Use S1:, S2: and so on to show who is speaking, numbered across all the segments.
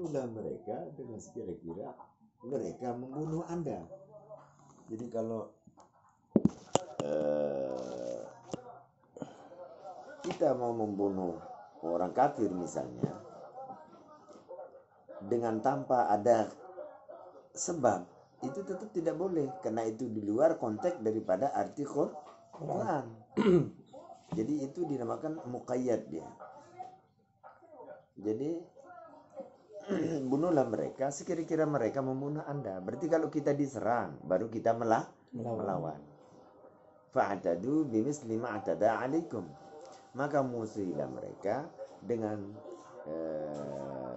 S1: bunuhlah mereka dengan sekira-kira mereka membunuh Anda. Jadi kalau kita mau membunuh orang kafir misalnya dengan tanpa ada sebab, itu tetap tidak boleh, karena itu di luar konteks daripada arti Quran. Jadi itu dinamakan muqayyad dia. Jadi bunuhlah mereka sekira-kira mereka membunuh Anda. Berarti kalau kita diserang baru kita melawan. Fa'tadu bimisli ma atada 'alaikum. Maka musuhilah mereka dengan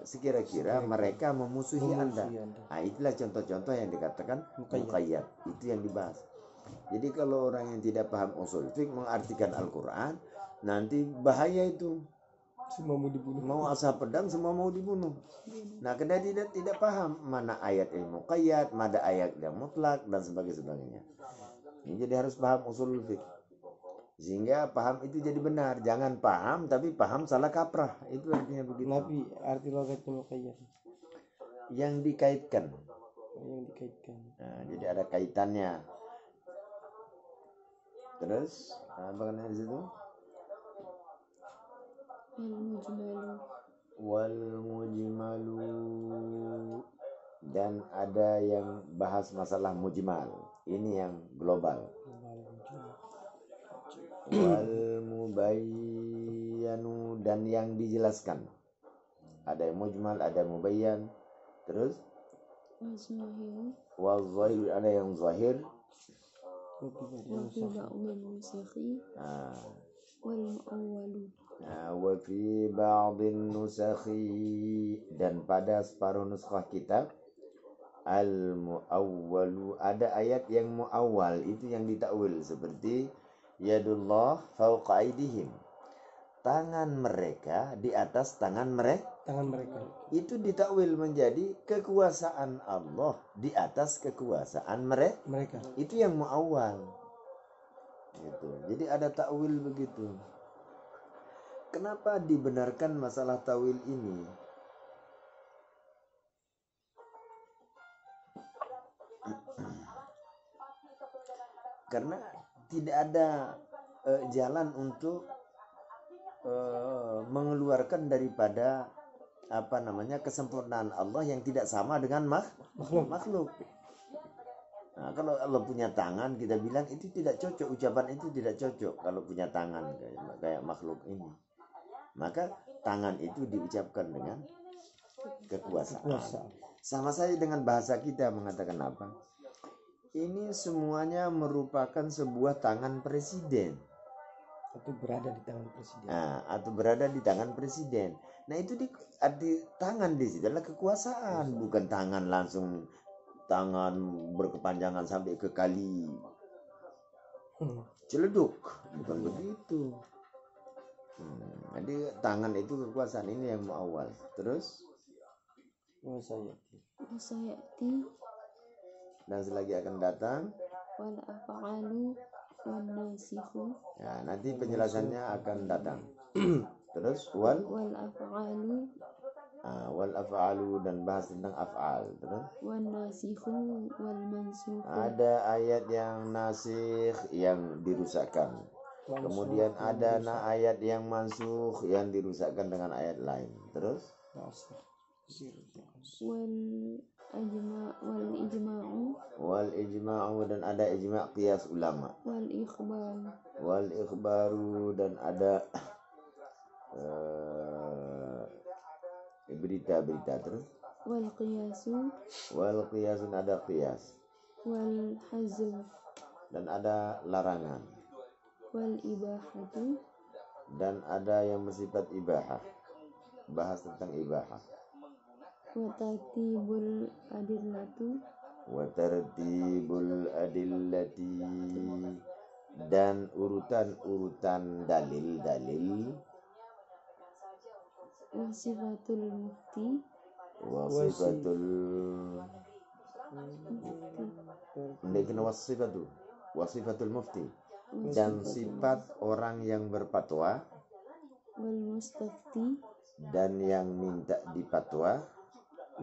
S1: sekira-kira mereka memusuhi Anda. Nah, itulah contoh-contoh yang dikatakan muqayyad. Itu yang dibahas. Jadi kalau orang yang tidak paham usul fiqh mengartikan Al-Quran, nanti bahaya itu.
S2: Semua mau dibunuh.
S1: Mau asal pedang semua mau dibunuh. Nah, karena tidak paham mana ayat yang muqayyad, mana ayat yang mutlak dan sebagainya. Ini jadi harus paham usul fiqh. Sehingga paham itu jadi benar. Jangan paham tapi paham salah kaprah. Itu artinya begitu.
S2: Nabi arti logatnya muqayyad.
S1: Yang dikaitkan.
S2: Yang dikaitkan.
S1: Nah, jadi ada kaitannya. Terus apa kan di situ? Wal mujmalu, dan ada yang bahas masalah mujmal. Ini yang global. Wal mubayyanu, dan yang dijelaskan. Ada yang mujmal, ada yang mubayyan. Terus wal zahir, ada yang zahir. Wa fi ba'dhin nusakhi, dan pada separuh nuskhah kitab al-muawwalu, ada ayat yang muawwal, itu yang ditakwil, seperti yadullah fawqa aydihim, tangan mereka di atas tangan mereka. Itu ditakwil menjadi kekuasaan Allah di atas kekuasaan mereka. Itu yang muawwal. Gitu. Jadi ada takwil begitu. Kenapa dibenarkan masalah tawil ini? Karena tidak ada jalan untuk mengeluarkan daripada kesempurnaan Allah yang tidak sama dengan makhluk. Nah, kalau Allah punya tangan, kita bilang itu tidak cocok, ucapan itu tidak cocok kalau punya tangan kayak makhluk ini. Maka tangan itu diucapkan dengan kekuasaan. Sama saja dengan bahasa kita mengatakan apa? Ini semuanya merupakan sebuah tangan presiden.
S2: Atau berada di tangan presiden.
S1: Atau berada di tangan presiden. Nah, itu arti tangan di situ adalah kekuasaan, bukan tangan langsung tangan berkepanjangan sampai ke kali Ciledug, bukan begitu. Jadi tangan itu kekuasaan, ini yang awal. Terus
S3: wasayati,
S1: dan selagi akan datang
S3: wal af'alu wan nasikhu.
S1: Ya, nanti penjelasannya akan datang. Terus wal
S3: af'alu,
S1: wal af'alu, dan bahas tentang af'al. Terus
S3: wan nasikhu wal mansukh.
S1: Ada ayat yang nasikh, yang dirusakkan. Kemudian ada ayat yang mansukh, yang dirusakkan dengan ayat lain. Terus wal ijma'u, dan ada ijma' qiyas ulama. Wal ikhbaru, dan ada berita-berita. Terus wal qiyasun, ada qiyas.
S3: Wal hazl,
S1: dan ada larangan.
S3: Wal ibahatu,
S1: dan ada yang bersifat ibahah, bahas tentang ibahah. Wa tartibul adillati, dan urutan-urutan dalil-dalil.
S3: Wasifatul mufti,
S1: wasifatul mufti, dan sifat orang yang berfatwa.
S3: Wal mustafti,
S1: dan yang minta dipatwa.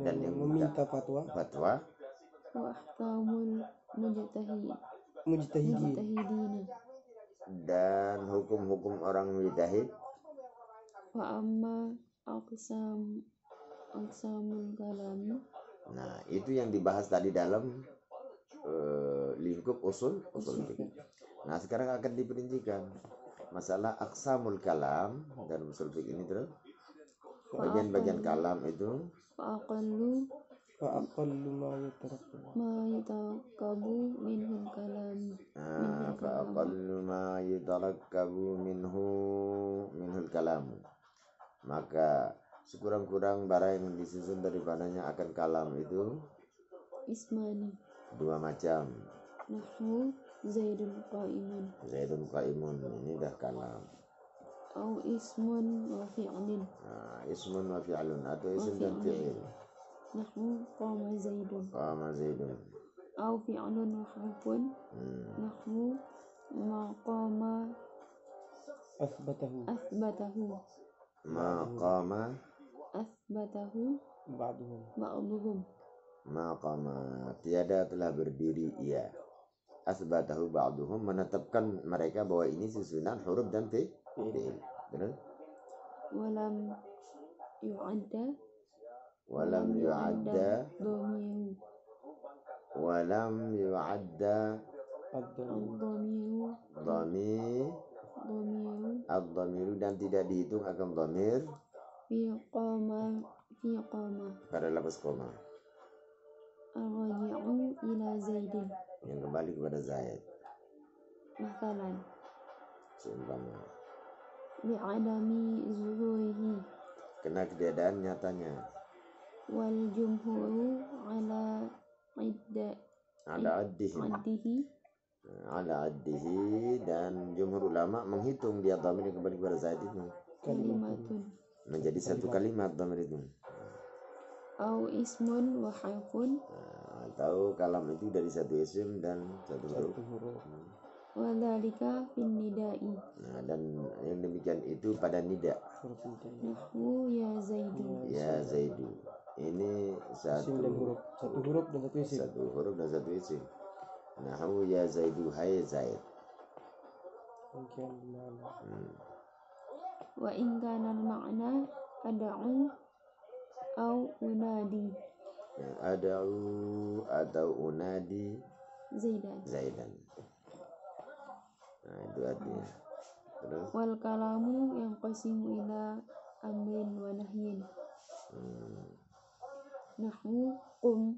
S1: dan yang
S2: meminta fatwa
S1: fatwa
S3: wa ahkamul
S2: mujtahidin
S3: mujtahidina
S1: dan hukum-hukum orang mujtahid.
S3: wa amma aqsamul kalami
S1: Nah, itu yang dibahas tadi dalam lingkup usul fikih. Nah, sekarang akan diperincikan masalah aqsamul kalam dan usul fikih ini terus. Bagian-bagian kalam itu
S3: fa aqallu
S2: wa aqallu ma
S3: ma minhul kalam
S1: fa aqallu ma yutarakkabu minhul kalam. Maka sekurang-kurang barang yang disusun daripadanya akan kalam itu
S3: ismani
S1: dua macam.
S3: nahwu zaidun qa'imun
S1: Ini dah kalam.
S3: au ismun wa fi'lin
S1: Ismun wa fi'lun atau isim dan fi'il.
S3: nahwu qama zaidun au fi'lun wa harfun nahwu maqama
S2: athbatahu
S1: Maqama
S2: ba'duhum
S1: maqama tiada telah berdiri ia. Asbatahu ba'duhum menetapkan mereka bahwa ini susunan huruf dan fi'il. Terus
S3: walam yu'adda ad-dhamiru
S1: ad-dhamiru dan tidak dihitung akan dhamir
S3: fi qama
S1: pada lafaz koma
S3: ar-raji'u ila zaidin
S1: yang kembali kepada Zaid.
S3: mathalan
S1: Seumpama
S3: bi'adami zuhurihi
S1: kena ketiadaan nyatanya.
S3: wal jumhuru ala addihi
S1: Ala addihi dan jumhur ulama menghitung dia dhamir yang kembali kepada Zaid itu
S3: kalimatun
S1: menjadi satu kalimat dhamir itu.
S3: au ismun wa harfun
S1: Atau kalam itu dari satu isim dan satu huruf.
S3: wa dzalika fin nida'i
S1: Nah, dan yang demikian itu pada nida.
S3: nahwu ya zaidun
S1: Ya Zaidu. Ini
S2: isim dan huruf, satu huruf dan satu isim.
S1: Satu huruf dan satu isim. Nahwu ya Zaidu, hai Zaid.
S2: Demikian mana
S3: wa in kana al-ma'na ad'u au unadi
S1: Ad'u atau unadi
S3: zaidan
S1: Nah, itu artinya. Terus
S3: wal kalamu yanqasimu ila amrin wa nahyin nahwu qum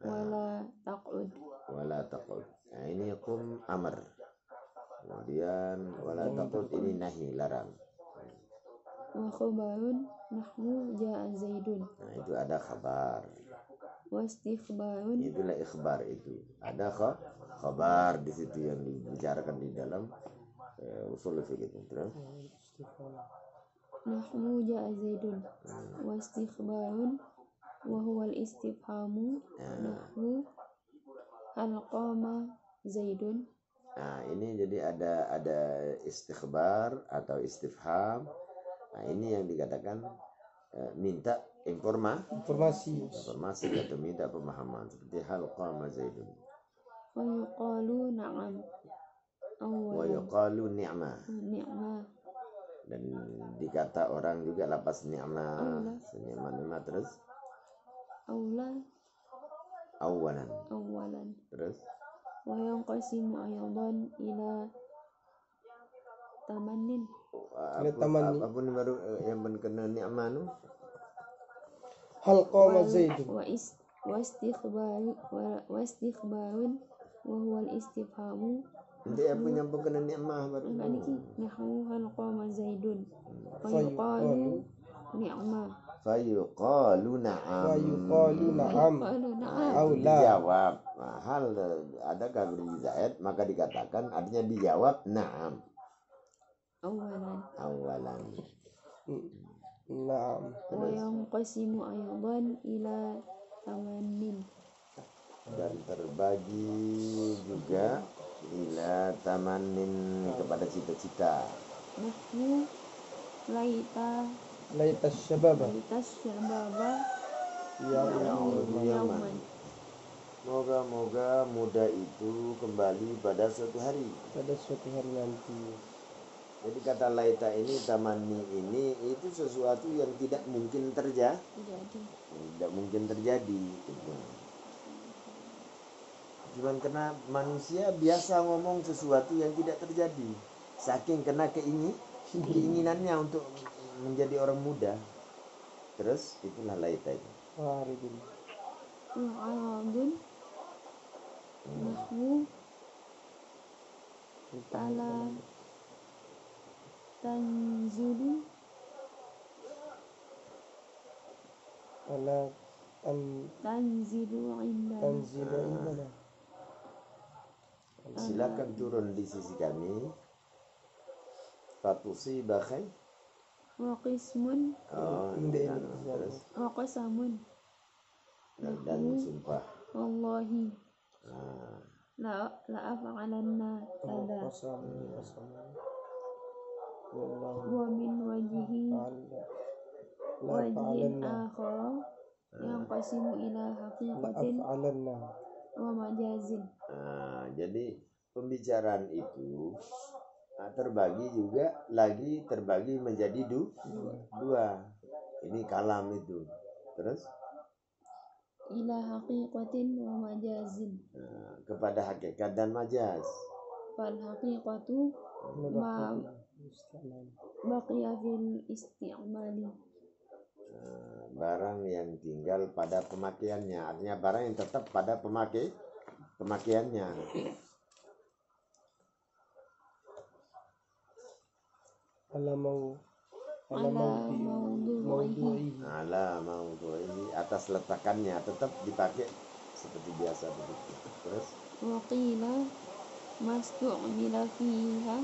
S3: wala taq'ud
S1: Nah, ini qum amr. Kemudian wala taqud ini nahi, larang.
S3: wa khabarun nahwu ja'a zaidun
S1: Nah, itu ada khabar.
S3: wa istikhbarun
S1: Itulah ikhbar itu. Ada khabar di situ yang dibicarakan di dalam usul fikih itu. Terus
S3: nahwu ja'a zaidun wa istikhbarun wa huwa al-istifhamu nahwu hal qama zaidun.
S1: Nah, ini jadi ada istikhbar atau istifham. Nah, ini yang dikatakan minta informasi atau minta pemahaman seperti hal qama zaidun.
S3: Wa yuqalu na'am
S1: Wa yuqalu ni'ma. Dan dikata orang juga lapas ni'ma. Ni'ma terus awalan. Terus
S3: wa yanqasimu aydan ila tamannin
S1: apa pun baru yang berkena ni'ma nu
S2: hal qama zaidun
S3: wa istikhbarun wa huwa al-istifhamu
S1: dia punya berkena ni'ma baru
S3: nahwu hal qama zaidun fa yuqalu ni'ma
S1: fayuqalu na'am dijawab. Nah, hal adakah beri zaid maka dikatakan artinya dijawab na'am awalan.
S2: Na'am.
S3: Wa yanqasimu aydan ila tamannin
S1: Dan terbagi juga ila tamannin kepada cita-cita.
S3: nahwu laita
S2: Laita syababa
S1: Ya'udu
S3: yauman.
S1: yaman. Moga-moga muda itu kembali pada suatu hari.
S2: pada suatu hari nanti.
S1: Jadi kata laita ini, tamanni ini, itu sesuatu yang tidak mungkin terjadi.
S3: Jadi
S1: Tidak mungkin terjadi gitu. Cuman karena manusia biasa ngomong sesuatu yang tidak terjadi, saking kena keinginannya untuk menjadi orang muda. Terus itulah laita itu.
S2: Waridun.
S3: aradun nahwu tala tanzulu
S2: Ala
S3: tanzilu indana.
S2: tanzilu indana.
S1: Silakan turun di sisi kami. Fatusiba khair.
S3: Wa qismun
S1: Oh,
S2: Ndek.
S1: terus
S3: wa qasamun
S1: dan sumpah.
S3: wallahi
S1: Nah,
S3: la af'alanna kada
S2: Qasam. Wallahu
S3: wa min wajhi
S2: ta'ala. La
S3: wajhin
S2: fa'alanna.
S3: akhara yang qasimu ila
S2: La
S3: haqiqatin
S2: af'alanna.
S3: wa majazin.
S1: jadi pembicaraan itu terbagi menjadi dua. Ini kalam itu. Terus
S3: Ila haqiqatin wa majazin.
S1: kepada hakikat dan majaz.
S3: Fal haqiqatu ma baqiya fil isti'mali.
S1: Barang yang tinggal pada pemakaiannya, artinya barang yang tetap pada pemakaiannya.
S2: Ala
S1: maudu'i atas letakannya tetap dipakai seperti biasa begitu. Terus
S3: Wa qila mastu'mila fiha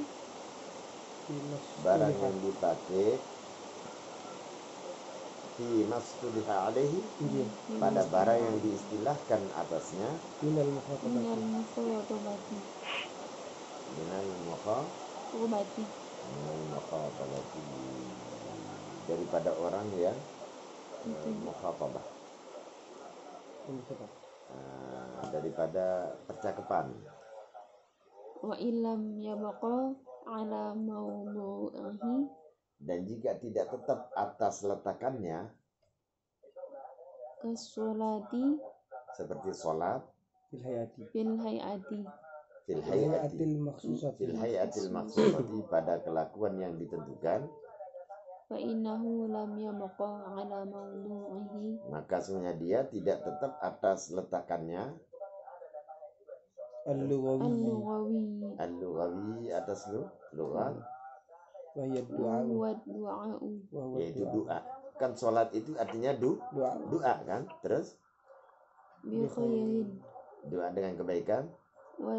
S1: barang yang dipakai fi mastuliha alaihi pada barang yang diistilahkan atasnya
S2: minal
S3: minal
S2: mukhatabati.
S1: minal mukhatabati daripada orang yang mukhatabah, daripada percakapan.
S3: Wa illam yabqa ala mawdu'ihi
S1: Dan jika tidak tetap atas letakannya
S3: kasolati
S1: seperti sholat
S2: Fil hayati.
S3: fil
S1: hayatil maksudati pada kelakuan yang ditentukan,
S3: fa innahu lam yabqa ala mawdu'ihi
S1: maka sebenarnya dia tidak tetap atas letakannya
S2: Al-lughawi.
S1: al-lughawi atas lughat,
S2: Wa hiya du'a.
S3: wa du'a'u
S2: Wa huwa
S1: yaitu
S2: du'a.
S1: doa. Kan sholat itu artinya doa kan. Terus
S3: bi khairin
S1: doa dengan kebaikan.
S3: wa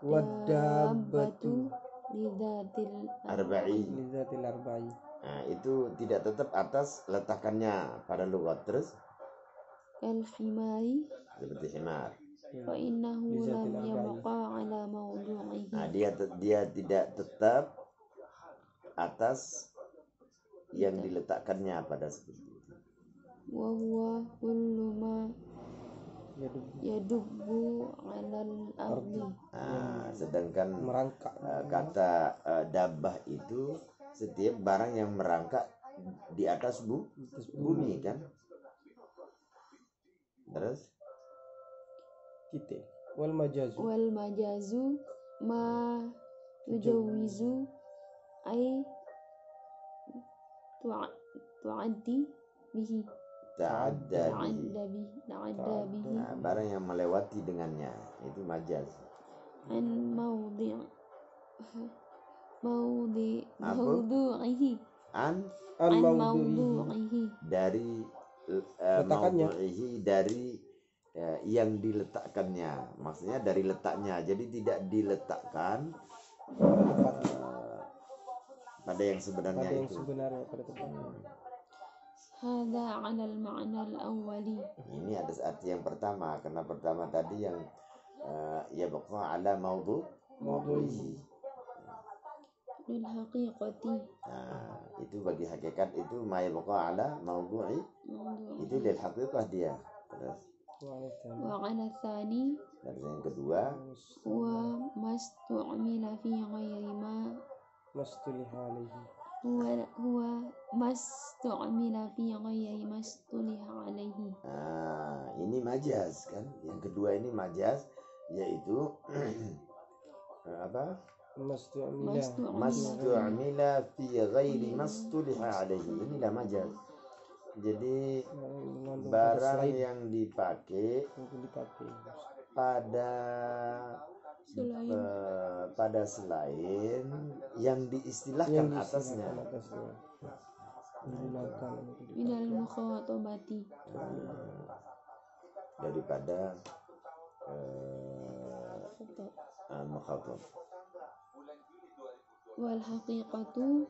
S2: Wadabbatu
S3: lidzatil
S1: Arba'i.
S2: lizatil arba'i.
S1: Nah, itu tidak tetap atas letakannya pada lughat. Terus
S3: kal himari
S1: seperti himar.
S3: fa innahu lam
S2: Lizatil
S3: yabqa ala mawdu'ihi
S1: Nah, dia tidak tetap atas yang diletakkannya pada seperti itu.
S3: wa huwa kullu ma
S2: Yadub.
S3: yadubbu 'alal ardi.
S1: Sedangkan
S2: Merangkak.
S1: kata dabbah itu setiap barang yang merangkak di atas bumi kan. Terus
S2: Titik. Wal majazu.
S3: Wal majazu ma tujawizu ay tu'addi bihi
S1: ta'adda bihi.
S3: ta'adda bihi
S1: Nah, barang yang melewati dengannya itu majaz.
S3: an mawdu'ihi
S1: An
S3: mawdu'ihi
S1: dari
S2: Letakannya.
S1: mawdu'ihi dari yang diletakkannya, maksudnya dari letaknya. Jadi tidak diletakkan pada yang sebenarnya
S2: Pada yang
S1: itu.
S2: sebenarnya pada tempatnya.
S3: hada 'ala al-ma'na al-awwali.
S1: Ini ada arti yang pertama, karena pertama tadi yang ya baqa ala mawdu'ihi.
S3: lil haqiqati
S1: Nah, itu bagi hakikat itu ma yabqa ala mawdu'i itu
S3: mawdu'i
S1: lil haqiqah dia. Terus
S3: wa ala tsani
S1: dan yang kedua
S3: huwa mastu'mila fi ghairi ma
S2: mastulih alaihi.
S3: huwa mastu'mila fi ghairi mastuliha alaihi.
S1: nah, ini majaz kan. Yang kedua ini majaz yaitu apa? Mastu'mila fi ghairi mastuliha alaihi. Inilah majaz. Jadi barang yang dipakai pada selain yang diistilahkan atasnya.
S3: Minal mukhatabati
S1: Daripada mukhatab.
S3: wal haqiqatu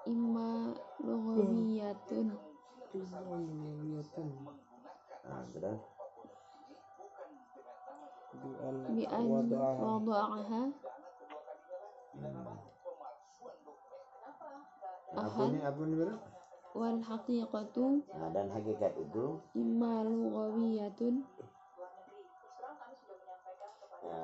S3: imma lughawiyatun
S1: Terus
S3: bi an wada'aha
S1: apa ini benar?
S3: wal haqiqatu
S1: Nah, dan hakikat itu
S3: imma lughawiyatun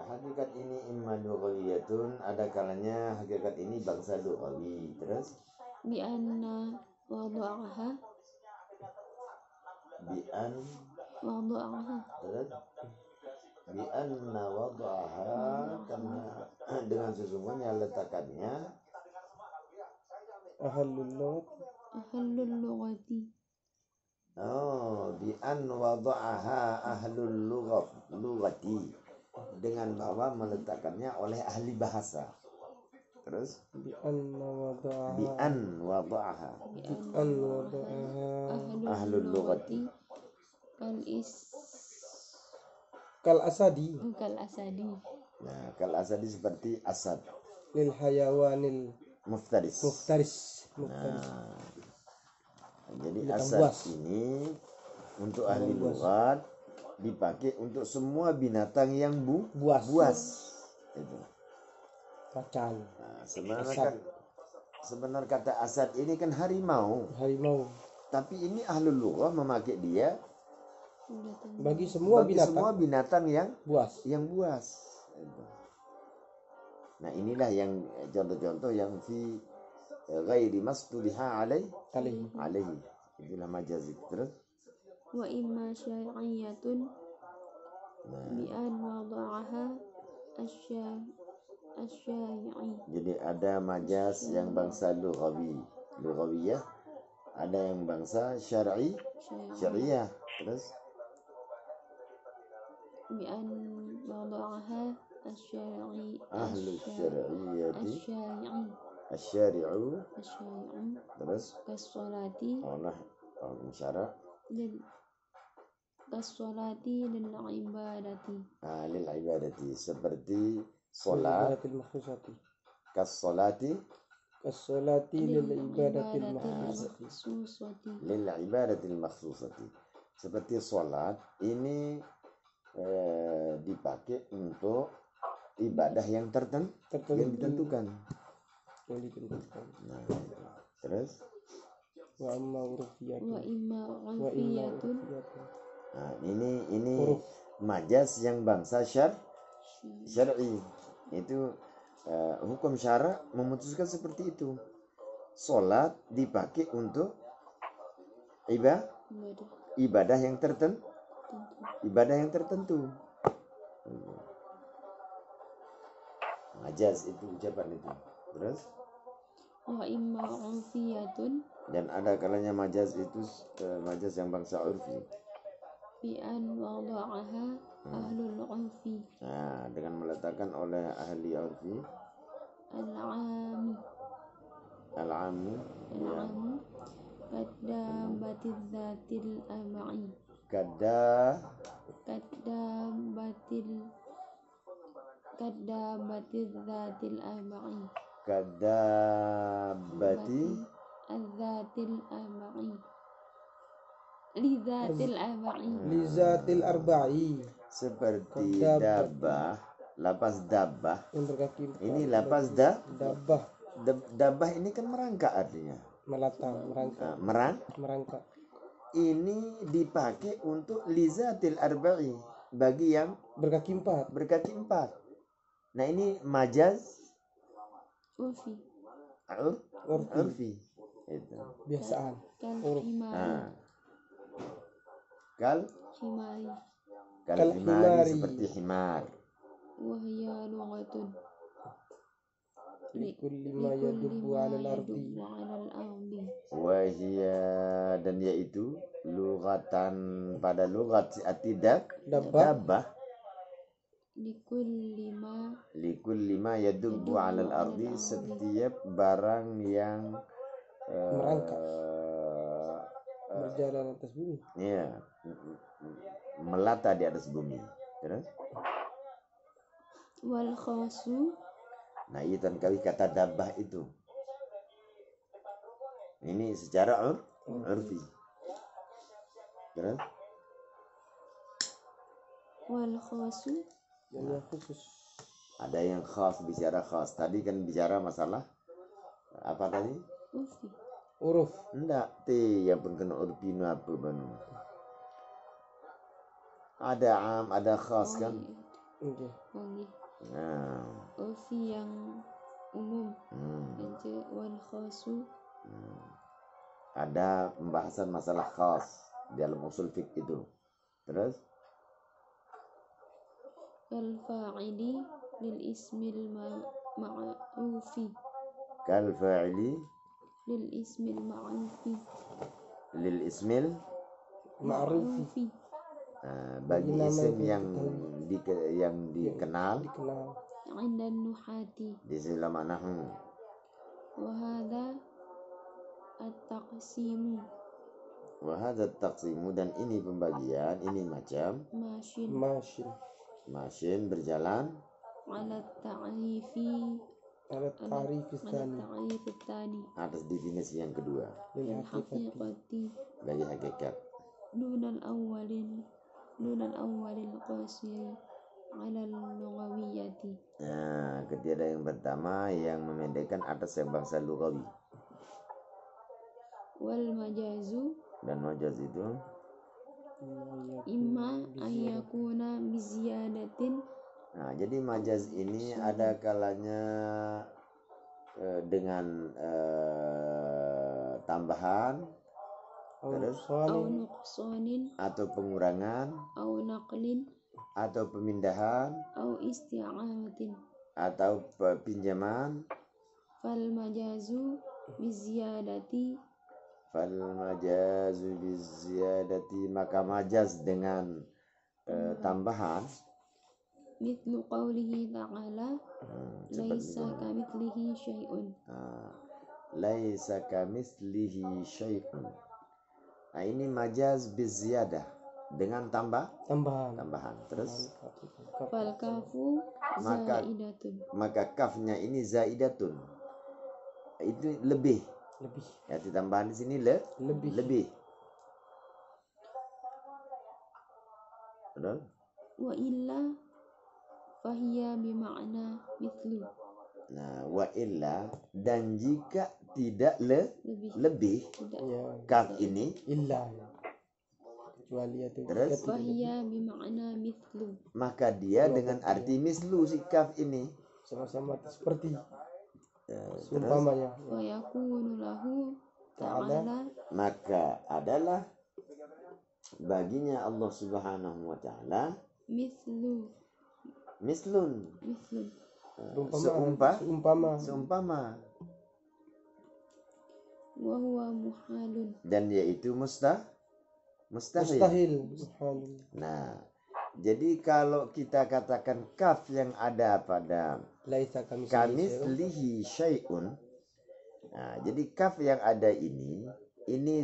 S1: hakikat ini imma lughawiyatun, ada kalanya hakikat ini bangsa lughawi. Terus
S3: bi anna wada'aha
S1: bi'an
S3: wada'aha
S1: terus bi'anna wada'aha, karena dengan sesungguhnya letakannya
S2: Ahallul
S3: ahallul lughati
S1: bi'an wada'aha ahlul lughati, dengan bahwa meletakkannya oleh ahli bahasa. Terus bi'an wada'aha ahlul lughati
S2: kal asadi.
S1: Nah, kal asadi seperti asad,
S2: Lil hayawanil
S1: muftaris. Nah, jadi asad
S2: buas.
S1: ini untuk ahli lughat dipakai untuk semua binatang yang buas. Itu.
S2: Macan.
S1: Nah, sebenarnya kata asad ini kan harimau. Tapi ini ahlul lughah memakai dia
S2: Bagi semua
S1: binatang yang
S2: buas.
S1: Itu. Nah, inilah yang contoh-contoh yang fi ghairi mastuliha alaihi. Itulah majaz. Terus
S3: wa imma syar'iyyatun bi an wada'aha asy-syari'i.
S1: Jadi ada majaz yang bangsa lughawiyah, ada yang bangsa syar'iyah. Terus
S3: bi an wada'aha asy-syari'i
S1: ahlu syar'iyyati
S3: asy-syari'u
S1: asyari'u. Terus
S3: kas-sholati
S1: Allah syara'
S3: kas-sholati lil ibadati
S1: seperti salat kas-sholati
S2: lil ibadatil makhsusati.
S1: lil ibadatil makhsusati. Seperti salat ini dipakai untuk ibadah yang ditentukan. Nah, terus
S2: Wa imma urfiyatun.
S1: Nah, ini majaz yang bangsa syar'i. Itu hukum syara memutuskan seperti itu. Salat dipakai untuk ibadah yang tertentu. Majaz itu ucapan itu. Terus
S3: wa imma urfiyatun
S1: dan ada kalanya majaz itu majaz yang bangsa urfi.
S3: bi an wada'aha ahlul urfi.
S1: Nah, dengan meletakkan oleh ahli urfi al-'am kadabatiz zatil arba'i. Kadabatiz zatil arba'i. Kadabati az-zatil arba'i.
S2: Lizatil arba'i.
S1: Seperti dabbah, lapas dabbah.
S2: Yang berkaki.
S1: Ini lapas
S2: Dabbah.
S1: Dabah ini kan merangkak artinya.
S2: Melatang, merangkak, merangkak.
S1: Ini dipakai untuk lizatil arba'i, bagi yang
S2: Berkaki empat.
S1: berkaki 4. Nah ini majaz
S3: Urfi.
S1: urfi. Itu.
S2: Biasaan.
S3: Kal
S2: Uruf.
S3: himari.
S1: Kal
S3: Himari.
S1: himari
S2: himari.
S1: seperti himar.
S3: Wahya lughatun.
S2: Likulli ma yadubbu 'alal ardi.
S1: Wahia, dan yaitu lughatan pada lughat atidak
S2: Dabbah.
S1: likulli ma yadubbu 'alal ardi, setiap barang yang
S2: Merangkak. Berjalan atas bumi.
S1: ya, melata di atas bumi. Terus?
S3: Wal khasu.
S1: Nah, itu kan kali kata dabbah itu. Ini secara urfi. Terus?
S3: Wal khasu.
S2: Dan yang khusus.
S1: Ada yang khas, bicara khas. Tadi kan bicara masalah apa tadi?
S3: Urfi.
S2: Uruf.
S1: Enggak, yang pun kena urfi nu apa banu. Ada am, ada khas kan?
S2: Okay.
S1: Nah.
S3: Urfi yang umum. Wal khasu.
S1: Ada pembahasan masalah khas dalam usul fiqh itu. Terus?
S3: Kal fa'ili lil ismil ma'rufi.
S1: Kal fa'ili
S3: Lil ismil ma'rufi.
S1: lil ismil
S2: Ma'rufi.
S1: bagi
S2: nama
S1: isim
S2: yang
S1: yang dikenal
S2: Dikenal.
S3: Indan nuhati.
S1: di ulama nahwu.
S3: Wa hadha at-taqsimu.
S1: Wa hadza taqsimu, dan ini pembagian, ini macam masin berjalan
S3: ala ta'rifi.
S2: Ala ta'rif
S3: tsani.
S1: atas definisi yang kedua
S2: lil
S3: Haqiqati.
S1: bagi hakikat.
S3: Dunal awalil qasiri ala lughawiyati.
S1: Nah, ketiada yang pertama yang memendekkan atas yang bangsa lughawi.
S3: Wal majazu.
S1: Dan majaz itu
S3: Imma ayyakuna biziyadatin.
S1: nah, jadi majaz ini ada kalanya dengan tambahan, terus
S3: Au nuqsanin.
S1: atau pengurangan,
S3: Au naqlin.
S1: atau pemindahan,
S3: Au isti'aratin.
S1: atau pinjaman.
S3: Fal majazu biziyadati.
S1: Fal majazu biziyadati, maka majaz dengan tambahan.
S3: Mithlu qawlihi ta'ala. Laisa kamitslihi syai'un.
S1: Laisa kamitslihi syai'un. Nah, ini majaz biziyadah dengan tambahan. Terus
S3: Fal kafu zaidatun.
S1: maka kafnya ini zaidatun. Itu lebih. Ya, ditambahan di sini lebih. Betul?
S3: Wa illa fahiya bima'na mithlu.
S1: Nah, wa illa, dan jika tidak lebih
S3: Tidak.
S2: Ya.
S1: kaf ini
S2: Illa. Kecuali itu.
S1: Terus?
S3: Fahiya bima'na mithlu.
S1: maka dia dengan arti mislu si kaf ini.
S2: Sama-sama seperti
S1: Terus
S2: umpamanya.
S3: Wa yakunu lahu
S2: Ta'ala.
S3: ta'ala
S1: maka adalah baginya Allah Subhanahu wa taala mislun, seumpama,
S3: wa huwa muhalun.
S1: dan yaitu mustahil. Nah, jadi kalau kita katakan kaf yang ada pada
S2: Laisa
S1: kamislihi syai'un, nah, jadi kaf yang ada ini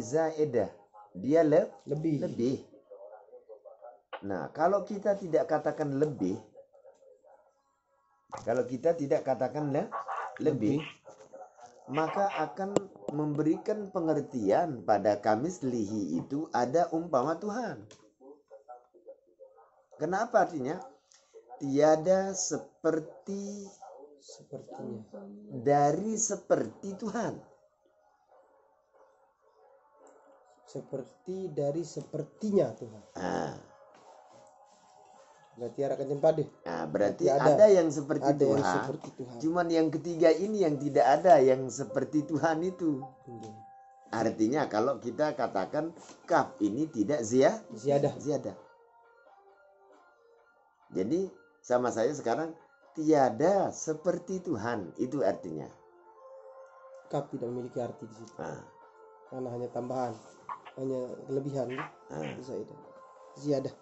S1: zaidah, dia lebih. Nah, kalau kita tidak katakan lebih, maka akan memberikan pengertian pada kamislihi itu ada umpama Tuhan. Kenapa artinya? Tiada seperti
S2: Sepertinya.
S1: dari seperti Tuhan.
S2: Seperti dari sepertinya Tuhan.
S1: Nah,
S2: Berarti ada kenceng deh.
S1: berarti
S2: Berarti
S1: ada yang seperti
S2: Ada yang
S1: Tuhan.
S2: seperti Tuhan.
S1: Cuman yang ketiga ini yang tidak ada yang seperti Tuhan itu.
S2: Oke.
S1: Artinya kalau kita katakan kaf ini tidak
S2: Ziyadah.
S1: ziyadah. Jadi sama saya sekarang tiada seperti Tuhan, itu artinya.
S2: Kaf tidak memiliki arti di situ.
S1: Nah,
S2: Karena hanya tambahan, hanya kelebihan. Zaidah. Ziyadah.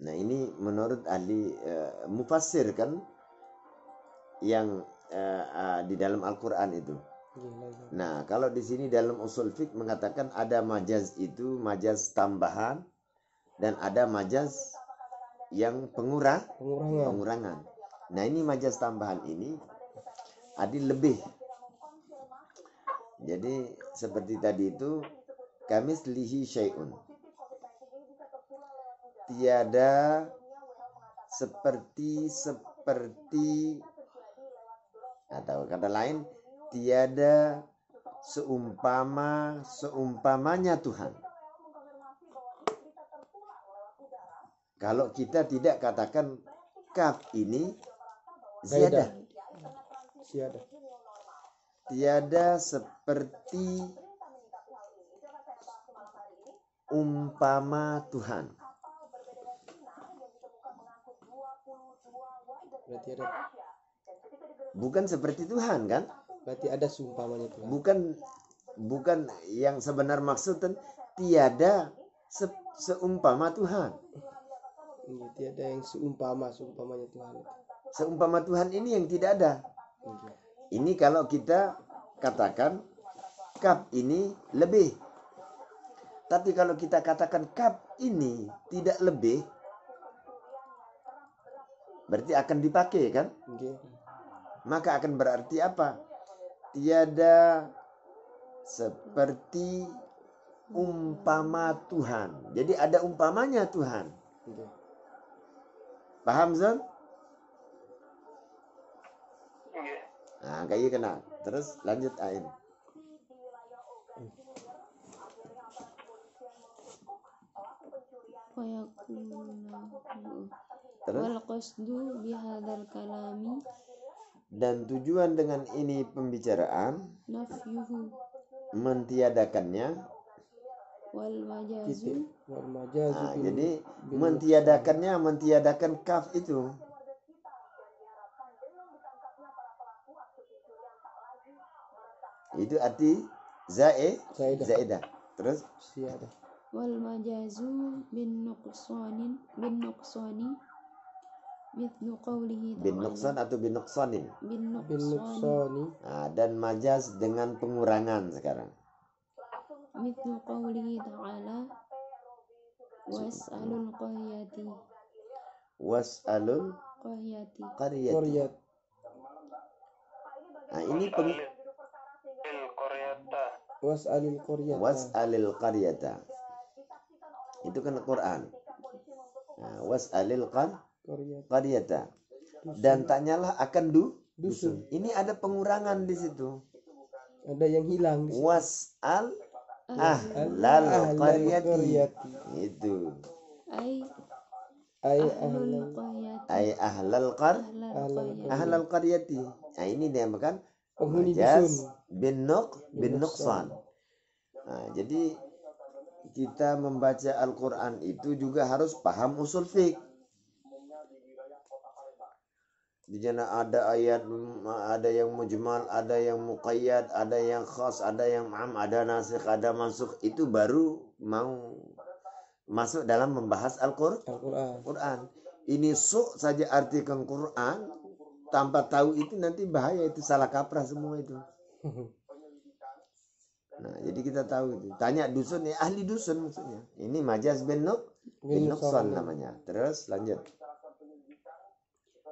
S1: nah ini menurut ahli mufassir kan yang di dalam Al-Quran itu. Nah, kalau di sini dalam usul fiqh mengatakan ada majaz itu majaz tambahan dan ada majaz yang pengurangan. Nah, ini majaz tambahan ini adil lebih. Jadi seperti tadi itu kamislihi syai'un. Tiada seperti atau kata lain tiada seumpamanya Tuhan. Kalau kita tidak katakan kaf ini ziyadah. Tiada seperti umpama Tuhan.
S2: Berarti ada.
S1: Bukan seperti Tuhan kan?
S2: Berarti ada seumpamanya Tuhan.
S1: Bukan yang sebenar maksud tiada seumpama Tuhan.
S2: Tiada yang seumpamanya Tuhan.
S1: Seumpama Tuhan ini yang tidak ada. Ini kalau kita katakan kaf ini lebih. Tapi kalau kita katakan kaf ini tidak lebih, berarti akan dipakai kan? Maka akan berarti apa? Tiada seperti umpama Tuhan. Jadi ada umpamanya Tuhan. Paham Zon? Nah, kayak kena. Terus lanjut Ain. Terus?
S3: Wal qasdu bihadzal kalami
S1: Dan tujuan dengan ini pembicaraan
S3: nafyuhu
S1: mentiadakannya.
S3: wal majazu.
S1: Nah, jadi mentiadakan kaf itu. Itu arti zaidah. Terus
S3: Wal majazu bin nuqsani mithlu qawlihi ta'ala.
S1: bin nuqsan atau bin nuqsanin.
S3: Bin
S2: Nuqsani.
S1: Nah, dan majaz dengan pengurangan sekarang.
S3: mithlu qawlihi ta'ala was'alul qaryati.
S1: Was'alul qaryati.
S2: Qaryat.
S1: Nah, ini was'alil qaryata. Itu kan Quran. Nah, was'alil qaryata. Dan tanyalah akan dusun. Ini ada pengurangan di situ.
S2: Ada yang hilang di situ.
S1: Was'al ahlal qaryati. Itu.
S3: Ay ahlul qaryati.
S1: Ay ahlal qaryati. Nah, ini dia makan
S2: Penghuni
S1: majaz
S2: dusun.
S1: bin nuqsan. Nah, jadi kita membaca Al-Quran itu juga harus paham usul fiqh. Di sana ada ayat, ada yang mujmal, ada yang muqayyad, ada yang khas, ada yang am, ada nasikh, ada mansukh. Itu baru mau masuk dalam membahas Al-Quran. Ini saja artikan Quran tanpa tahu itu nanti bahaya, itu salah kaprah semua itu. Nah, jadi kita tahu itu. Tanya dusun ya, ahli dusun maksudnya. Ini majaz bin nuqsan namanya. Terus lanjut.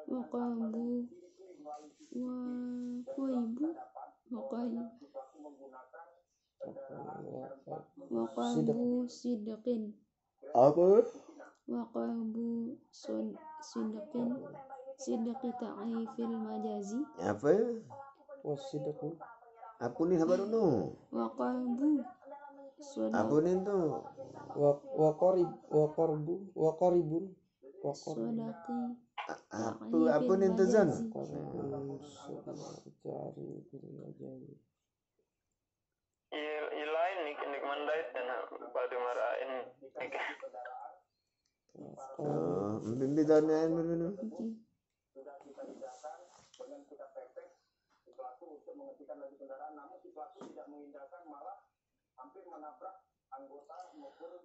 S3: Waqabu wa qaibu wa qaib qalbu sidqin
S1: Apa?
S3: wa qalbu sidqin sidqi ta'rifil majazi
S1: Apa?
S2: wasidqu
S1: Apa ni apa dulu?
S3: wa qalbu
S1: Apa ni tu?
S2: wa qarib wa qarbu wa qaribun wa qaribun
S3: sodaqi
S1: Apa ni tu Zan?
S2: qaribun cari jadi
S4: ilain nik mandait dan pada marain nik
S1: Oh, mimpi tahun ni.
S3: okay.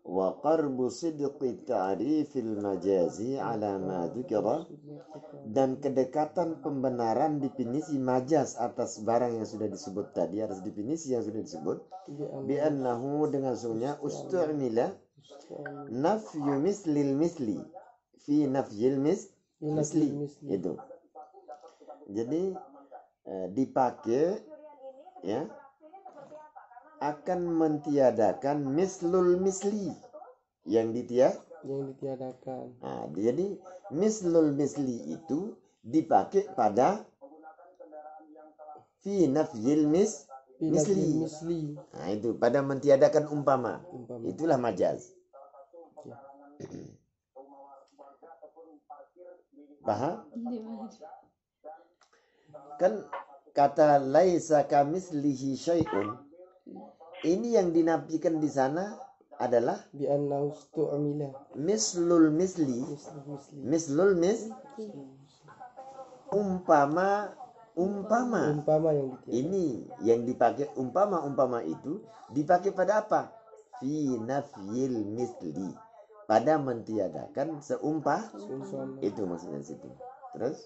S1: Wa qarbu sidqi ta'rifil majazi ala ma dzukira, dan kedekatan pembenaran definisi majaz atas barang yang sudah disebut tadi, atas definisi yang sudah disebut, bi annahu dengan sungguhnya ustu'mila nafyu mislil misli fi nafyil misli itu. Jadi dipakai ya akan mentiadakan mislul misli yang
S2: ditiadakan.
S1: Nah, jadi mislul misli itu dipakai pada fi nafyil misli. Nah, itu pada mentiadakan umpama. Itulah majaz. Paham? Kan kata laisa kamislihi syai'un, ini yang dinafikan di sana adalah
S2: Bi annahu stu'mila
S1: mislul misli. Mislul umpama
S2: yang ditiadakan.
S1: ini yang dipakai umpama itu dipakai pada apa? Fi nafyil misli, pada mentiadakan seumpama. Itu maksudnya di situ. Terus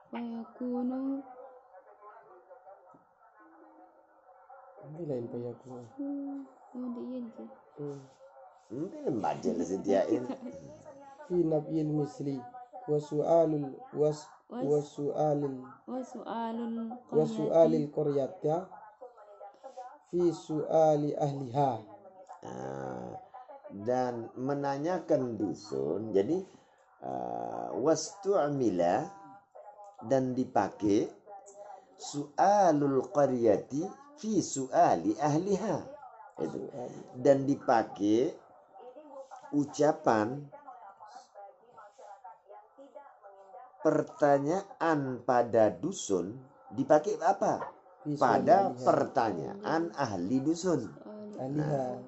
S3: Fayakunu
S2: Lain payaku.
S3: Kemudian ke
S1: mungkin membaca lah setiain.
S2: Fi nafyil misli wa su'alul wa su'alil
S3: wa su'alul
S2: qaryati fi su'ali ahliha.
S1: Dan menanyakan dusun. Jadi wastu'mila, dan dipakai su'alul qaryati fi su'ali ahliha. Itu. Dan dipakai ucapan pertanyaan pada dusun, dipakai apa? Pada pertanyaan ahli dusun.
S2: Ahliha.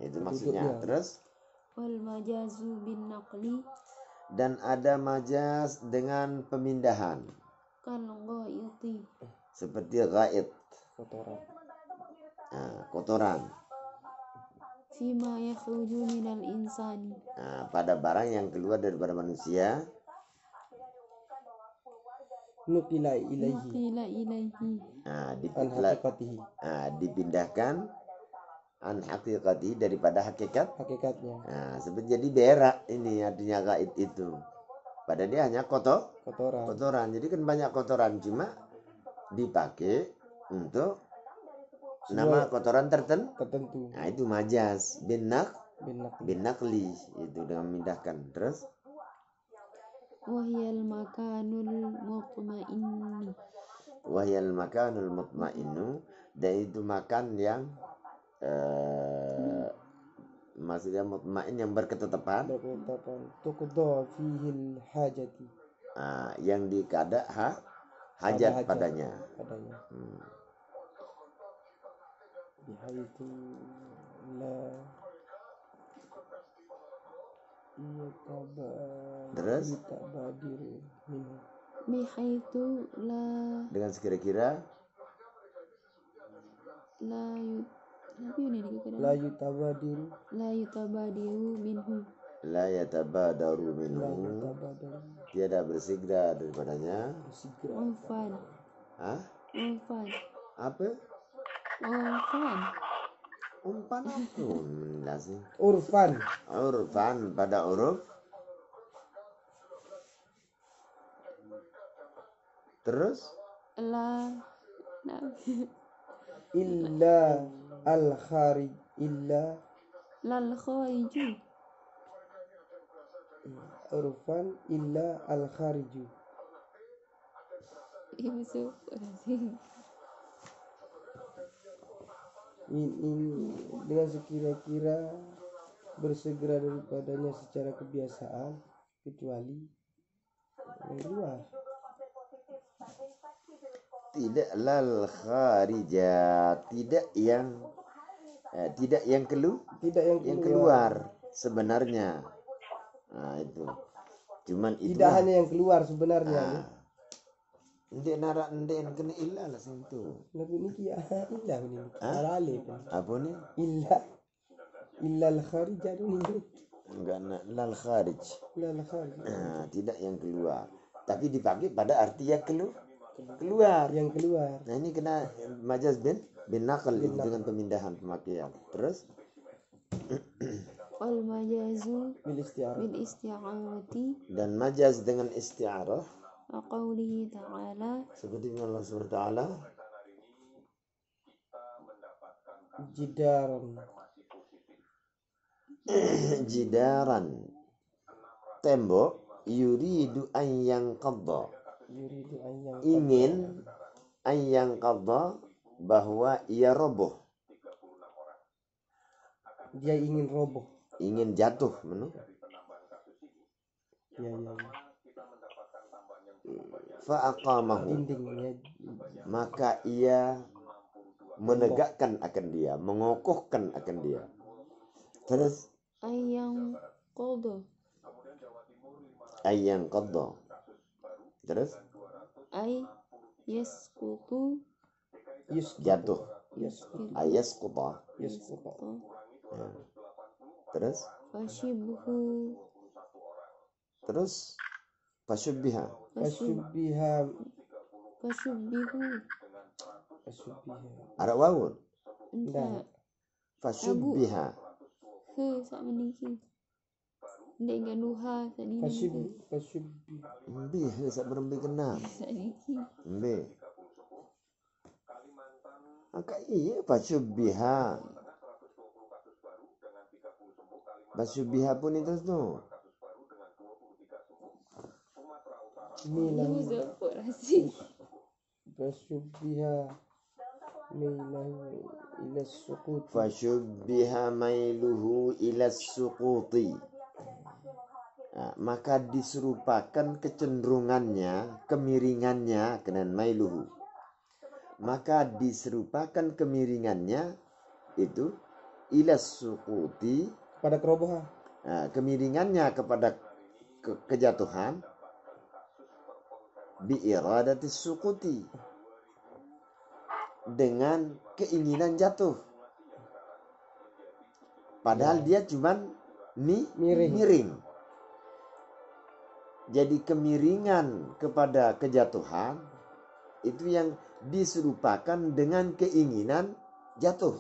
S1: Itu maksudnya. Terus
S3: wal majazu bin naqli
S1: dan ada majaz dengan pemindahan,
S3: kal ghaiti
S1: seperti ghaid,
S2: Kotoran.
S1: kotoran,
S3: fima yakhruju minal insani
S1: pada barang yang keluar daripada manusia.
S2: Nukila ilaihi.
S3: qila ilaihi
S2: An haqiqatihi.
S1: Dipindahkan an haqiqati, daripada
S2: Hakikatnya.
S1: seperti jadi berak ini artinya gaib itu. Padahal dia hanya kotoran. Jadi kan banyak kotoran, cuma dipakai untuk nama kotoran tertentu. Nah, itu majaz bin naqli, itu dengan memindahkan. Terus
S3: wahyal makanul mutmainnu, dan itu makan yang maksudnya mutmain, yang berketetapan,
S2: tuqda fihil hajati.
S1: yang dikada hajat padanya.
S2: Bihaitu la
S1: Terus
S2: yatabadiru minhu.
S3: bihaitu
S1: dengan sekira-kira
S2: La yutabadiru
S3: minhu
S1: la yatabadaru minhu, tiada bersegera daripadanya.
S3: Ufan
S1: Apa? Umpan apa? Menjelaskan. Urfan pada uruf. Terus
S2: illa al kharij illa
S3: lal khariju
S2: urfan illa al khariju.
S3: Yusuf Razim.
S2: Ini dengan sekira-kira bersegera daripadanya secara kebiasaan kecuali yang keluar.
S1: Tidak lal kharija, tidak yang
S2: Tidak
S1: yang keluar sebenarnya. Nah, itu. Cuman itu
S2: Tidak hanya yang keluar sebenarnya.
S1: ndek nara ndek kena illa lah sentu.
S2: Nabi niki illa ini. Alif.
S1: Apa ni?
S2: Illa al kharija ini.
S1: Enggak lal kharij.
S2: Illa al kharij.
S1: Tidak yang keluar. Tapi dipakai pada arti yang keluar.
S2: Yang keluar.
S1: Nah, ini kena majaz bin naql dengan pemindahan pemakaian. Terus
S3: Wal majazu
S2: Bil istiarah.
S3: bil isti'arati
S1: dan majaz dengan isti'arah
S3: wa qawlihi ta'ala
S1: seperti Allah Subhanahu wa taala
S2: Jidaran.
S1: jidaran tembok yuridu an yanqadha
S2: Yuridu an yang
S1: ingin an yanqadha bahwa ia roboh,
S2: dia ingin roboh.
S1: ingin jatuh menu
S2: Ya.
S1: fa aqamahu
S2: Dindingnya
S1: maka ia menegakkan akan dia, mengokohkan akan dia. Terus
S3: ayang qadha
S1: ayang qadha. Terus
S3: ay yasqutu
S1: jatuh
S2: Yasqutu.
S1: ayasquta.
S2: Yasqutu.
S1: Terus
S3: fashibhu
S1: fasyubbiha
S2: Fasyubbiha.
S3: fashubbihu
S1: ara wawun
S3: enta
S1: fasyubbiha
S3: he sak meniki ndek gaduha sak dini
S2: Fasyubbi.
S1: mbi sak berembi kena
S3: sak niki
S1: mbi maka iya fasyubbiha pun itu tuh
S2: Milan.
S3: Yusuf Razim.
S2: Fasyubbiha milahu ila suqut.
S1: fasyubbiha mailuhu ila suquti. Maka diserupakan kecenderungannya, kemiringannya dengan mailuhu. Maka diserupakan kemiringannya itu ila suquti,
S2: Pada kerobohan.
S1: kemiringannya kepada kejatuhan bi iradati suquti, dengan keinginan jatuh. Padahal dia cuman miring. Jadi kemiringan kepada kejatuhan itu yang diserupakan dengan keinginan jatuh.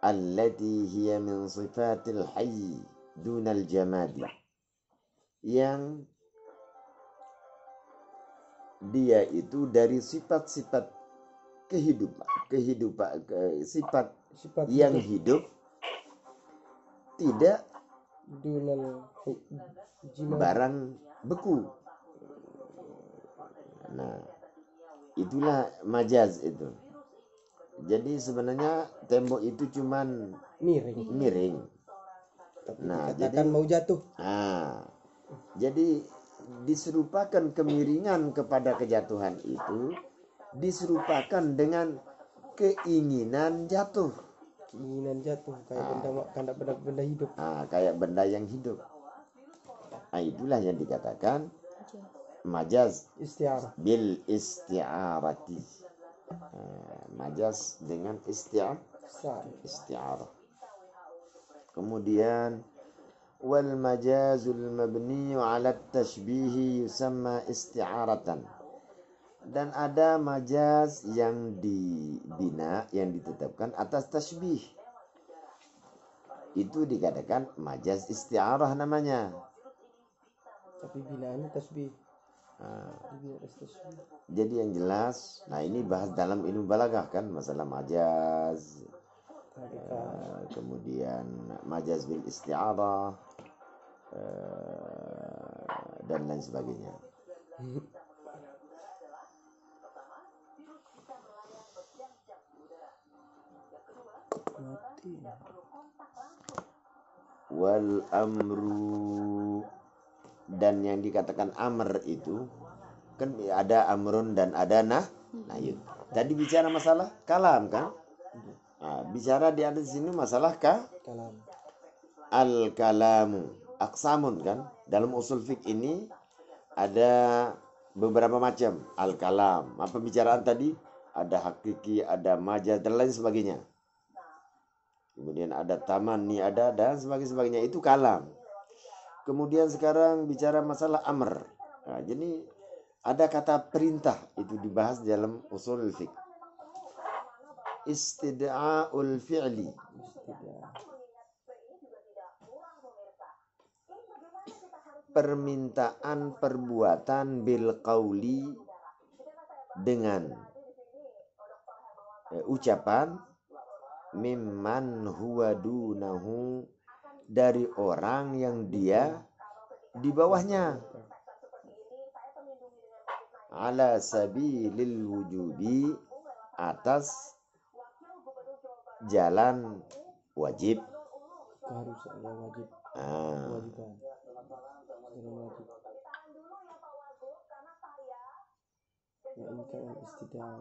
S1: Allati hiya min sifatil hayy dunal jamadi. Yang dia itu dari sifat-sifat kehidupan sifat yang hidup tidak
S2: Dunal
S1: barang beku. Nah, itulah majaz itu. Jadi sebenarnya tembok itu cuman miring. Nah, jadi
S2: mau jatuh.
S1: Jadi diserupakan kemiringan kepada kejatuhan itu diserupakan dengan keinginan jatuh.
S2: Keinginan jatuh kayak benda hidup.
S1: Kayak benda yang hidup. Itulah yang dikatakan majaz
S2: Istiarah.
S1: bil isti'arati. Majaz dengan isti'arah. Kemudian wal majazul mabni 'ala at-tashbih yusamma isti'aratan. Dan ada majaz yang dibina, yang ditetapkan atas tasbih. Itu dikatakan majaz isti'arah namanya.
S2: Tapi binaannya tasbih.
S1: Nah,
S2: Ini istisna.
S1: jadi yang jelas, nah ini bahas dalam ilmu balaghah kan, masalah majaz,
S2: Tarikat.
S1: kemudian majaz bil isti'arah, dan lain sebagainya.
S2: Mati.
S1: Wal amru, dan yang dikatakan amr itu kan ada amrun dan ada nahyun. Tadi bicara masalah kalam kan? Nah, bicara di atas sini masalah
S2: Kalam.
S1: al kalamu aqsamun kan? Dalam usul fiqh ini ada beberapa macam al kalam. Apa pembicaraan tadi? Ada hakiki, ada majaz dan lain sebagainya. Kemudian ada tamanni, ada dan sebagainya, itu kalam. Kemudian sekarang bicara masalah amr. Nah, jadi ada kata perintah itu dibahas dalam usul fiqh. Istida'ul fi'li,
S2: Istidah.
S1: permintaan perbuatan bil qauli, dengan ucapan, mimman huwa dunahu, dari orang yang dia di bawahnya, ala sabilil wujubi, atas jalan wajib.
S2: Keharusan yang wajib.
S1: Ah,
S2: Kewajiban. Jalan wajib. Ya ini kan istidah.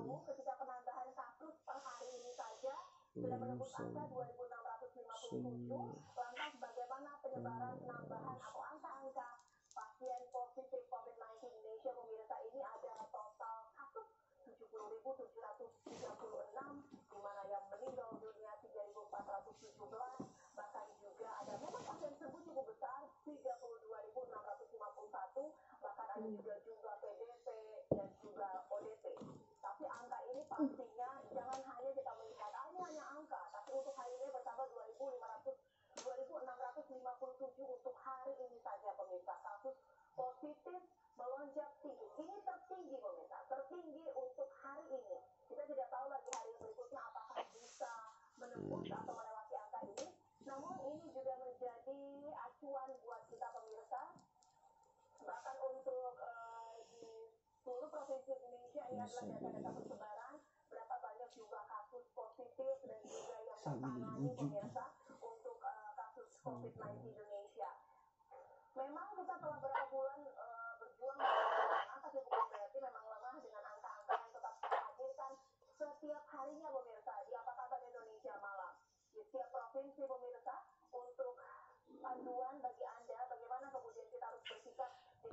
S2: Sabilil wujud.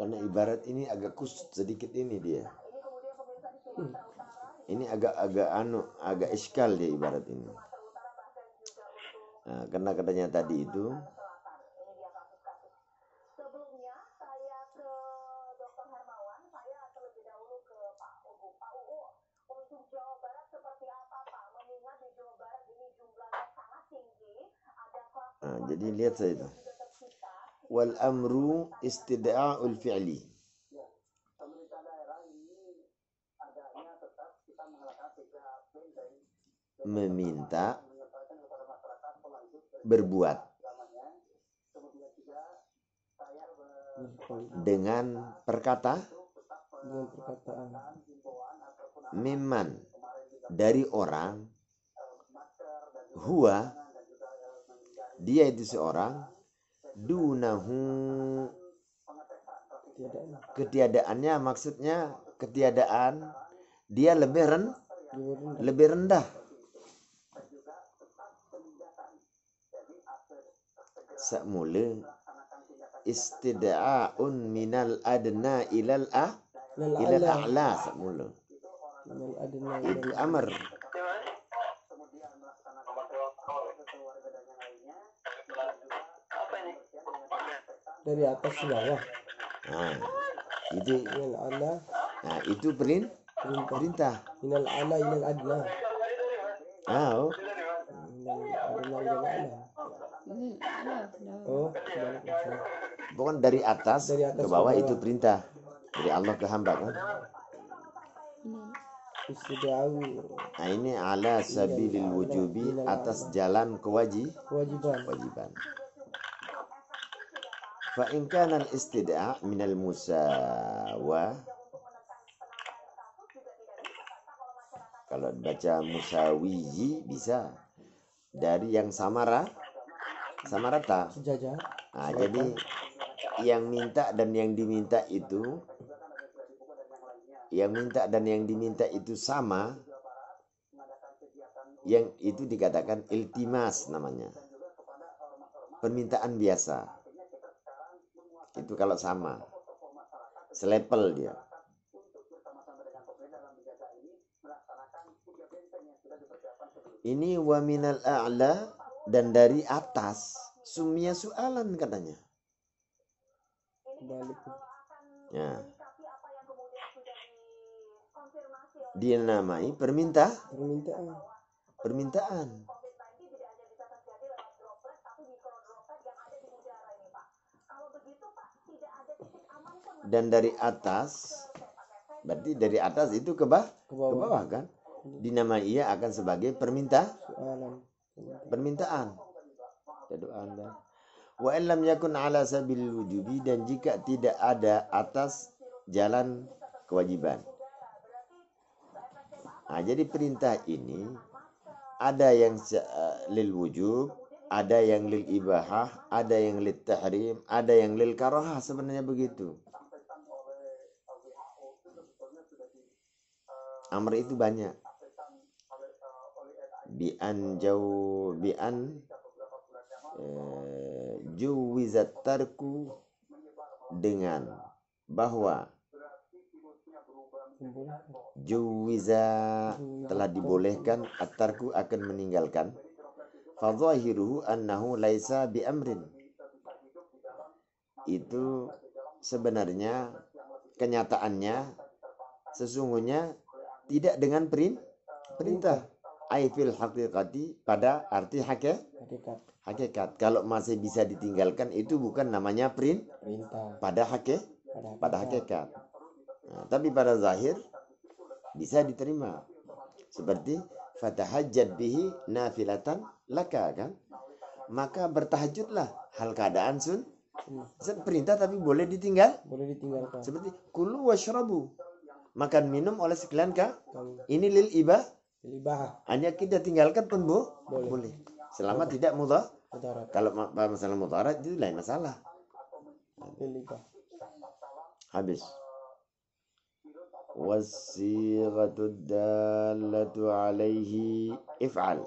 S1: karena ibarat ini agak kusut sedikit ini dia. Ini agak iskal dia ibarat ini. Nah, karena katanya tadi itu jadi lihat saya itu. Wal amru istida'ul fi'li. Meminta berbuat dengan perkataan, mimman, dari orang, huwa, dia itu seorang, dunahu, ketiadaannya, maksudnya ketiadaan dia lebih rendah. Sakmula istida'un minal adna ilal a'la, sakmula itu amr.
S2: Dari atas ke bawah.
S1: Nah, itu
S2: Minal ala.
S1: Nah, itu perintah.
S2: Minal ala ilal adna.
S1: Oh.
S2: Minal adna ilal ala. Oh,
S1: Bukan dari atas ke bawah, itu perintah. dari Allah ke hamba kan.
S2: Istida'u
S1: Nah, ini ala sabilil wujubi, atas jalan kewajiban. Fa in kana al-istida' minal musawa, kalau baca musawiyi bisa dari yang sama rata.
S2: sejajar.
S1: Nah, jadi yang minta dan yang diminta itu sama, yang itu dikatakan iltimas namanya. Permintaan biasa. Itu kalau sama. Selepel dia. Ini wa minal a'la, dan dari atas, sumya su'alan katanya.
S2: Balik.
S1: Ya. Dinamai permintaan. Dan dari atas, berarti dari atas itu ke bawah kan? Dinamai ia akan sebagai permintaan. Doa Anda. Wa illam yakun ala sabil wujubi, dan jika tidak ada atas jalan kewajiban. Nah, jadi perintah ini ada yang lil wujub, ada yang lil ibahah, ada yang lil tahrim, ada yang lil karahah, sebenarnya begitu. Amr itu banyak. Bi'an juwizat tarku, dengan bahwa juwiza telah dibolehkan, at-tarku akan meninggalkan. Fadhahiruhu annahu laisa bi'amrin, itu sebenarnya kenyataannya sesungguhnya tidak dengan perintah. Aifil haqiqati, pada arti hakikat. Kalau masih bisa ditinggalkan, itu bukan namanya perintah pada hakikat. Nah, tapi pada zahir bisa diterima. Seperti fatahajjad bihi nafilatan laka kan. Maka bertahajudlah hal keadaan perintah tapi boleh ditinggalkan. Seperti kulu washrabu, makan minum oleh sekalian ini lil ibah. Hanya kita tinggalkan pun boleh. Selama tidak mudarat. Kalau masalah mudarat itu lain masalah. Habis. Wasighatu dallatu alaihi if'al.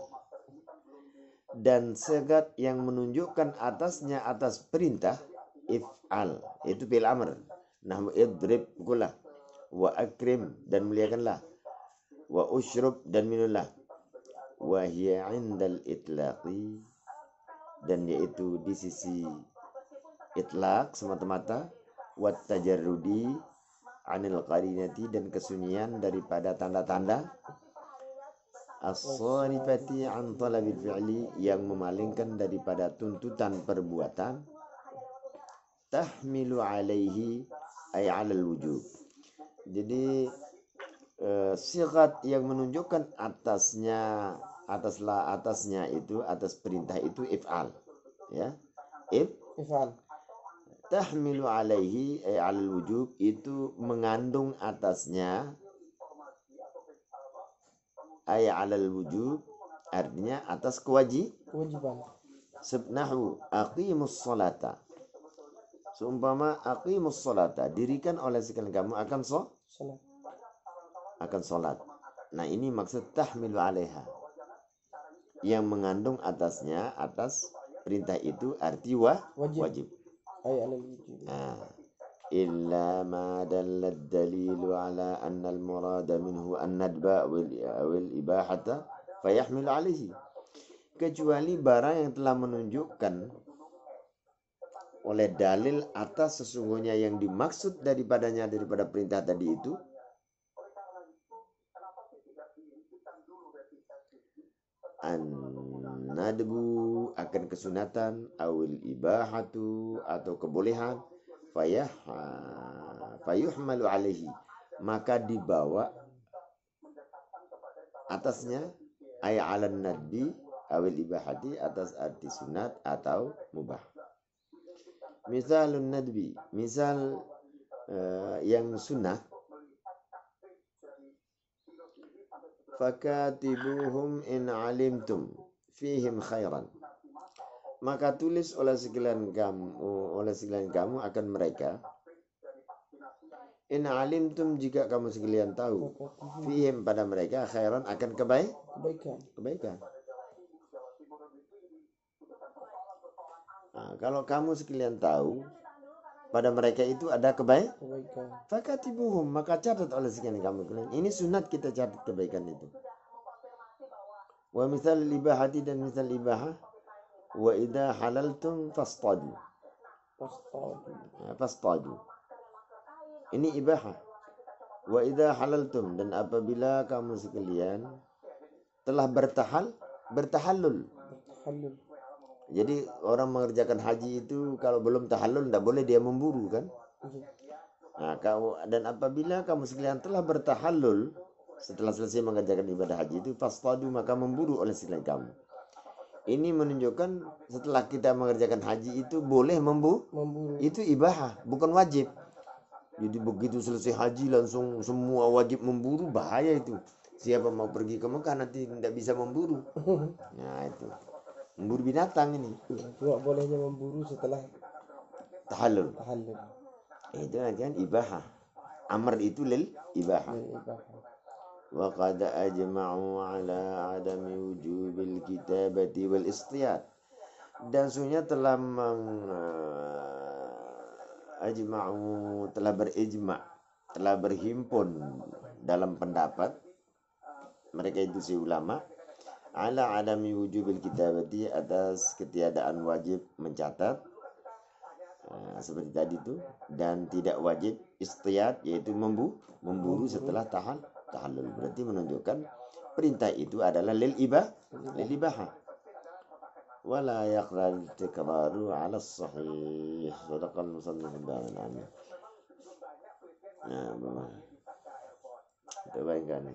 S1: Dan segat yang menunjukkan atasnya atas perintah if'al, itu fi'il amr. Nahwu idrib, pukullah. Wa akrim, dan muliakanlah. Wa ushrub, dan minumlah. Wa hiya 'indal itlaqi, dan yaitu di sisi itlaq semata-mata, wa tajarrudi 'anil qarinati, dan kesunyian daripada tanda-tanda, as-sarifati 'an talabil fi'li, yang memalingkan daripada tuntutan perbuatan, tahmilu 'alaihi ay 'alal wujub. Jadi sigat yang menunjukkan atasnya itu, atas perintah itu if'al, ya, if'al. Tahmilu alaihi ay alal wujub, itu mengandung atasnya, ay alal wujub, artinya atas kewajiban. Subnahu aqimus salata, seumpama aqimus salata, dirikan oleh sekalian kamu akan sholat. Nah, ini maksud tahmilu alaiha, yang mengandung atasnya, atas perintah itu arti wajib. Nah, illa ma dalla dalilu ala anna al-murada minhu an-nadba wal ibahata fayahmilu alaihi, kecuali barang yang telah menunjukkan oleh dalil atas sesungguhnya yang dimaksud daripada perintah tadi itu, an-nadbu, akan kesunatan, awil ibahatu, atau kebolehan, fayuhmalu alaihi, maka dibawa atasnya ay 'alan nadbi awil ibahati, atas arti sunat atau mubah. Misalun nadbi, misal yang sunnah, fakatibuhum in alimtum fihim khairan, maka tulis oleh sekalian kamu akan mereka, in alimtum, jika kamu sekalian tahu, fihim, pada mereka, khairan, akan kebaikan. Nah, kalau kamu sekalian tahu pada mereka itu ada kebaikan, fakatibuhum, maka catat oleh sekalian kamu. Ini sunat, kita catat kebaikan itu. Wa misal ibahati, dan misal ibahah, wa idha halaltum fastadu. Fastadu, ini ibahah. Wa idha halaltum, dan apabila kamu sekalian telah bertahallul. Jadi orang mengerjakan haji itu kalau belum tahallul tidak boleh dia memburu, kan? Nah, dan apabila kamu sekalian telah bertahallul setelah selesai mengerjakan ibadah haji itu, fastadu, maka memburu oleh sekalian kamu. Ini menunjukkan setelah kita mengerjakan haji itu boleh memburu. Itu ibahah, bukan wajib. Jadi begitu selesai haji langsung semua wajib memburu, bahaya itu. Siapa mau pergi ke Mekah nanti tidak bisa memburu. Nah itu, memburu binatang ini.
S2: Cuma bolehnya memburu setelah
S1: tahallul.
S2: tahallul.
S1: Itu kan ibahah. Amr itu lil ibahah. Wa qad ajma'u ala adami wujubil kitabati wal istiyad. Dan sungguhnya telah telah berijma', telah berhimpun dalam pendapat mereka itu si ulama, ala adami wujubil kitabati, atas ketiadaan wajib mencatat, seperti tadi itu, dan tidak wajib istiyad, yaitu memburu setelah tahallul. Berarti menunjukkan perintah itu adalah lil ibahah. Wala yaqral tikraru ala sahih. Sadaqal musannif dan nah, kita bayangkan.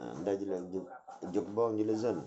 S1: Anda jelas jok bawang jelasan.